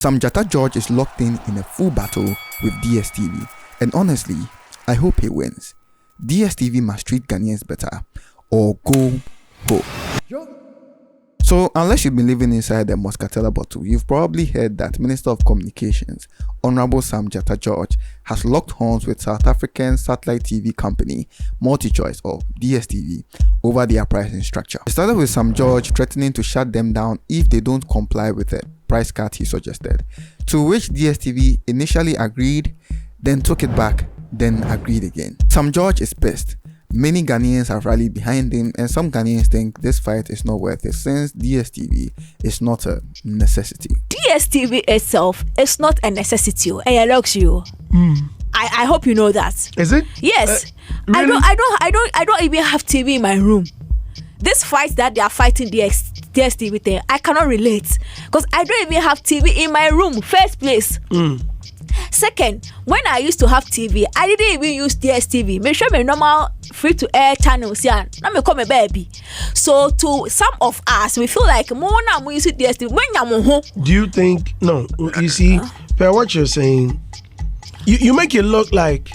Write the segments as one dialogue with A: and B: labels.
A: Sam George is locked in a full battle with DSTV, and honestly, I hope he wins. DSTV must treat Ghanaians better or go. So, unless you've been living inside the Muscatella bottle, you've probably heard that Minister of Communications, Honorable Sam George, has locked horns with South African satellite TV company MultiChoice or DSTV over their pricing structure. It started with Sam George threatening to shut them down if they don't comply with the price cut he suggested, to which DSTV initially agreed, then took it back, then agreed again. Sam George is pissed. Many Ghanaians have rallied behind him, and some Ghanaians think this fight is not worth it since DSTV is not a necessity.
B: DSTV itself is not a necessity. It allows you. I hope you know that.
C: Is it?
B: Yes.
C: Really?
B: I don't even have TV in my room. This fight that they are fighting DSTV thing, I cannot relate because I don't even have TV in my room. First place. Second, when I used to have TV, I didn't even use DSTV. Make sure my normal free-to-air channels. Yeah, now me call me baby. So to some of us, we feel like more now we use DSTV. When you're home,
C: Do you think? No, you see, per what you're saying, you make it look like.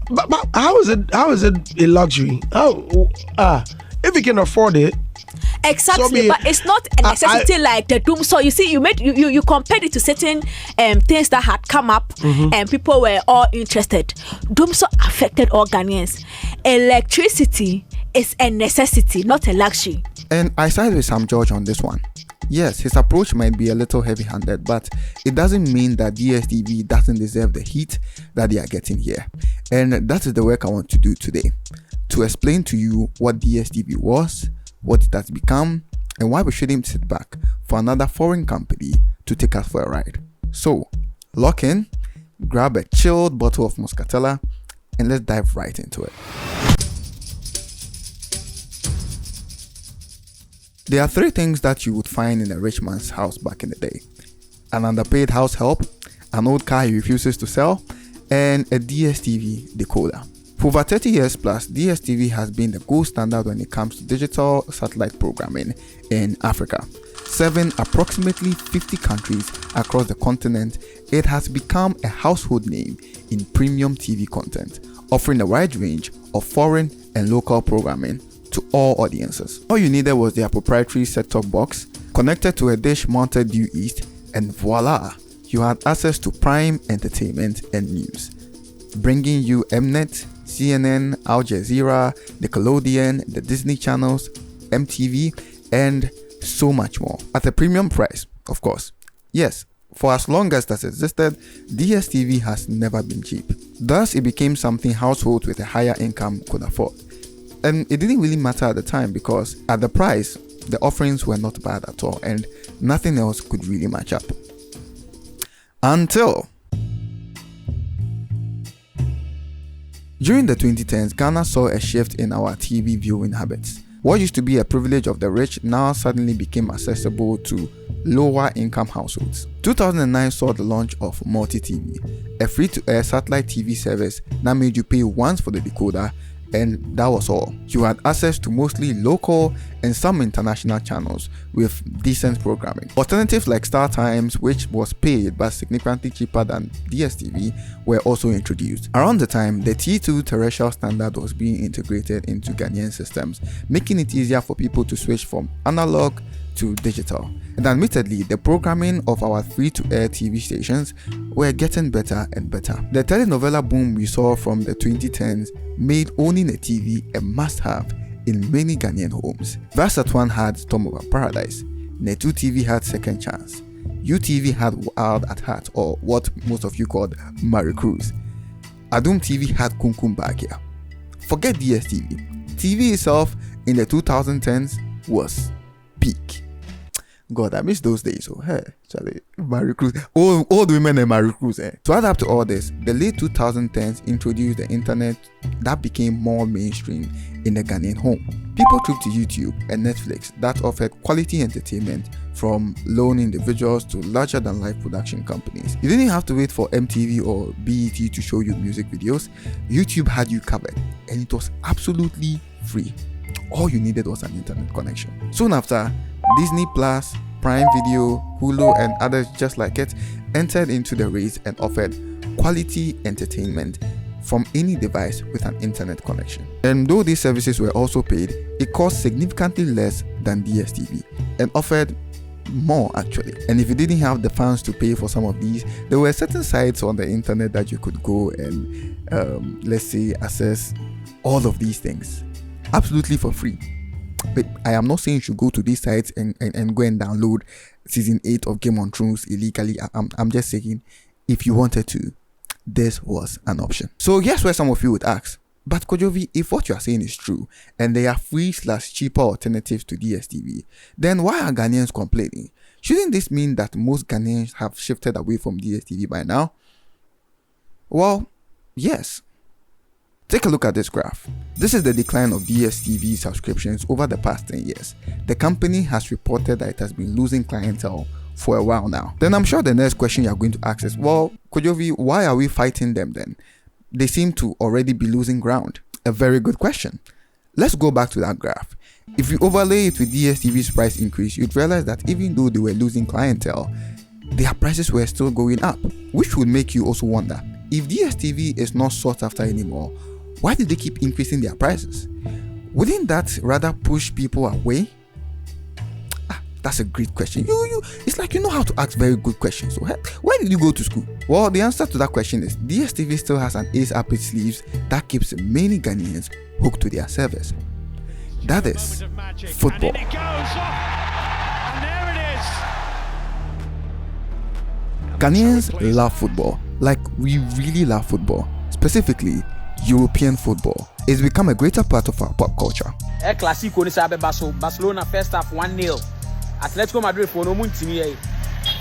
C: But how is it? How is it a luxury? If you can afford it.
B: Exactly, but it's not a necessity like the doom. So you see, you compared it to certain things that had come up and people were all interested. Doom so affected all Ghanaians. Electricity is a necessity, not a luxury.
A: And I side with Sam George on this one. Yes, his approach might be a little heavy-handed, but it doesn't mean that DSTV doesn't deserve the heat that they are getting here. And that is the work I want to do today, to explain to you what DSTV was, what it has become, and why we shouldn't sit back for another foreign company to take us for a ride. So, lock in, grab a chilled bottle of Muscatella, and let's dive right into it. There are 3 things that you would find in a rich man's house back in the day: an underpaid house help, an old car he refuses to sell, and a DSTV decoder. For over 30 years plus, DSTV has been the gold standard when it comes to digital satellite programming in Africa. Serving approximately 50 countries across the continent, it has become a household name in premium TV content, offering a wide range of foreign and local programming to all audiences. All you needed was their proprietary set-top box, connected to a dish mounted due east, and voila, you had access to prime entertainment and news, bringing you Mnet, CNN, Al Jazeera, Nickelodeon, the Disney channels, MTV, and so much more at a premium price, of course. Yes, for as long as that existed, DSTV has never been cheap. Thus, it became something households with a higher income could afford. And it didn't really matter at the time because at the price, the offerings were not bad at all and nothing else could really match up. Until during the 2010s, Ghana saw a shift in our TV viewing habits. What used to be a privilege of the rich now suddenly became accessible to lower income households. 2009 saw the launch of MultiTV, a free-to-air satellite TV service that made you pay once for the decoder, and that was all. You had access to mostly local and some international channels with decent programming. Alternatives like StarTimes, which was paid but significantly cheaper than DSTV, were also introduced. Around the time, the T2 terrestrial standard was being integrated into Ghanaian systems, making it easier for people to switch from analog to digital. And admittedly, the programming of our free-to-air TV stations were getting better and better. The telenovela boom we saw from the 2010s made owning a TV a must-have in many Ghanaian homes. Versat1 had Storm Over Paradise, Netu TV had Second Chance, UTV had Wild at Heart, or what most of you called Marie Cruz. Adum TV had Kumkum Bagia. Forget DSTV. TV itself in the 2010s was peak. God, I miss those days. Oh, hey, Charlie, Marie Cruz, old women and Marie Cruz. To add up to all this, the late 2010s introduced the internet that became more mainstream in the Ghanaian home. People trooped to YouTube and Netflix that offered quality entertainment from lone individuals to larger-than-life production companies. You didn't have to wait for MTV or BET to show you music videos. YouTube had you covered, and it was absolutely free. All you needed was an internet connection. Soon after, Disney Plus, Prime Video, Hulu, and others just like it entered into the race and offered quality entertainment from any device with an internet connection. And though these services were also paid, it cost significantly less than DSTV and offered more actually. And if you didn't have the funds to pay for some of these, there were certain sites on the internet that you could go and let's say access all of these things absolutely for free. But I am not saying you should go to these sites and go and download season 8 of Game of Thrones illegally. I'm just saying, if you wanted to, this was an option. So guess where some of you would ask, but Kojovi, if what you are saying is true and there are free/cheaper alternatives to DSTV, then why are Ghanaians complaining? Shouldn't this mean that most Ghanaians have shifted away from DSTV by now? Well, yes. Take a look at this graph. This is the decline of DSTV subscriptions over the past 10 years. The company has reported that it has been losing clientele for a while now. Then I'm sure the next question you're going to ask is, well, Kojovi, why are we fighting them then? They seem to already be losing ground. A very good question. Let's go back to that graph. If you overlay it with DSTV's price increase, you'd realize that even though they were losing clientele, their prices were still going up, which would make you also wonder, if DSTV is not sought after anymore, why did they keep increasing their prices? Wouldn't that rather push people away? That's a great question. It's like you know how to ask very good questions. So where did you go to school? Well, the answer to that question is DSTV still has an ace up its sleeves that keeps many Ghanaians hooked to their service. That is football.
D: And it goes off, and there it is.
A: Ghanaians love football, like we really love football, specifically European football. It's become a greater part of our pop culture.
E: El Clasico ni sabe Barcelona first half 1-0. Atletico Madrid for no muntini.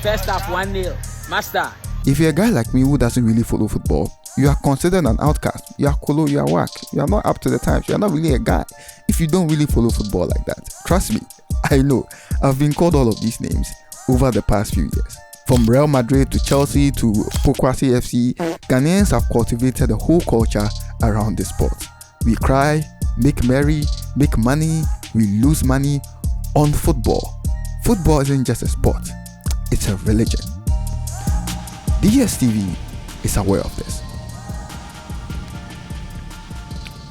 E: First half 1-0. Master.
A: If you're a guy like me who doesn't really follow football, you are considered an outcast. You are colo, you are whack. You are not up to the times. You are not really a guy if you don't really follow football like that. Trust me, I know. I've been called all of these names over the past few years. From Real Madrid to Chelsea to Pokwasi FC, Ghanaians have cultivated a whole culture around this sport. We cry, make merry, make money, we lose money on football. Football isn't just a sport, it's a religion. DSTV is aware of this.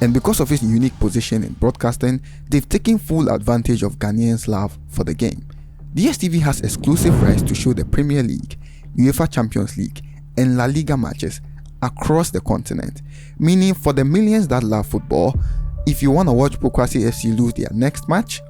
A: And because of its unique position in broadcasting, they've taken full advantage of Ghanaians' love for the game. DSTV has exclusive rights to show the Premier League, UEFA Champions League, and La Liga matches across the continent, meaning for the millions that love football, if you want to watch Pokwasi FC lose their next match,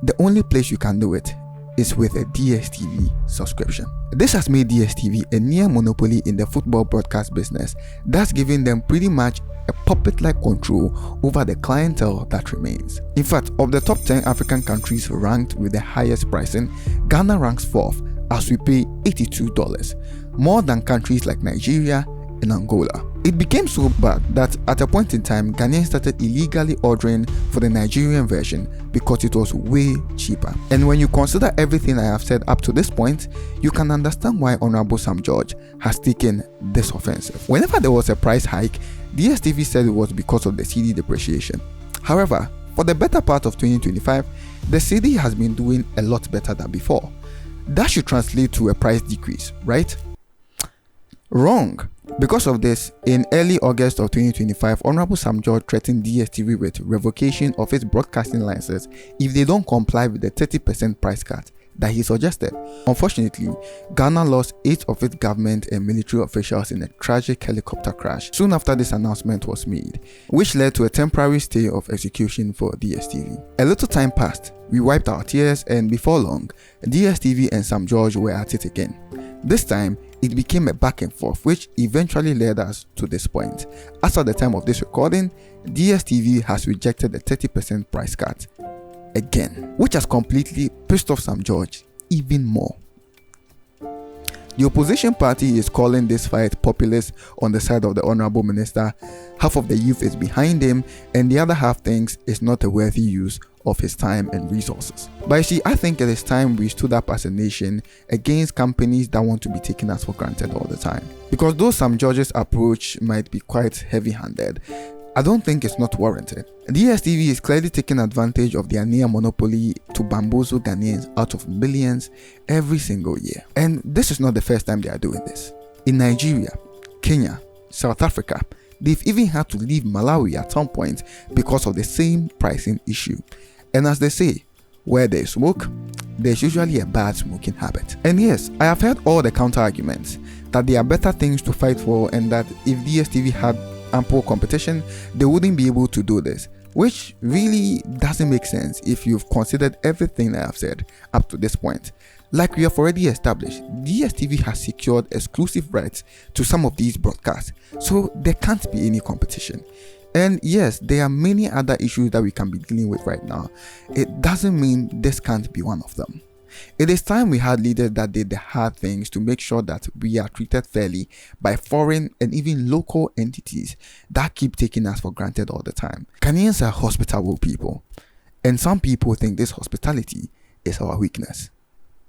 A: the only place you can do it is with a DSTV subscription. This has made DSTV a near monopoly in the football broadcast business, thus giving them pretty much a puppet-like control over the clientele that remains. In fact, of the top 10 African countries ranked with the highest pricing, Ghana ranks 4th as we pay $82, more than countries like Nigeria and Angola. It became so bad that at a point in time, Ghanaians started illegally ordering for the Nigerian version because it was way cheaper. And when you consider everything I have said up to this point, you can understand why Honorable Sam George has taken this offensive. Whenever there was a price hike, DSTV said it was because of the cedi depreciation. However, for the better part of 2025, the cedi has been doing a lot better than before. That should translate to a price decrease, right? Wrong. Because of this, in early August of 2025, Honorable Sam George threatened DSTV with revocation of its broadcasting license if they don't comply with the 30% price cut that he suggested. Unfortunately, Ghana lost 8 of its government and military officials in a tragic helicopter crash soon after this announcement was made, which led to a temporary stay of execution for DSTV. A little time passed, we wiped our tears, and before long, DSTV and Sam George were at it again. This time, it became a back and forth, which eventually led us to this point. As at the time of this recording, DSTV has rejected the 30% price cut again, which has completely pissed off Sam George even more. The opposition party is calling this fight populist on the side of the Honorable Minister. Half of the youth is behind him, and the other half thinks it's not a worthy use of his time and resources. But you see, I think it is time we stood up as a nation against companies that want to be taking us for granted all the time. Because though Sam George's approach might be quite heavy-handed, I don't think it's not warranted. DSTV is clearly taking advantage of their near monopoly to bamboozle Ghanaians out of millions every single year. And this is not the first time they are doing this. In Nigeria, Kenya, South Africa, they've even had to leave Malawi at some point because of the same pricing issue. And as they say, where there is smoke, there's usually a bad smoking habit. And yes, I have heard all the counter arguments that there are better things to fight for and that if DSTV had ample competition, they wouldn't be able to do this, which really doesn't make sense if you've considered everything I have said up to this point. Like we have already established, DSTV has secured exclusive rights to some of these broadcasts, so there can't be any competition. And yes, there are many other issues that we can be dealing with right now. It doesn't mean this can't be one of them. It is time we had leaders that did the hard things to make sure that we are treated fairly by foreign and even local entities that keep taking us for granted all the time. Ghanaians are hospitable people, and some people think this hospitality is our weakness.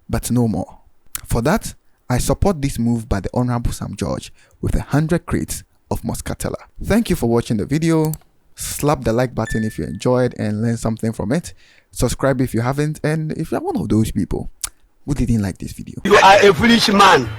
A: But no more. For that, I support this move by the Honorable Sam George with 100 crates of Muscatella. Thank you for watching the video. Slap the like button if you enjoyed and learned something from it. Subscribe if you haven't, and if you're one of those people who didn't like this video.
F: You are a foolish man.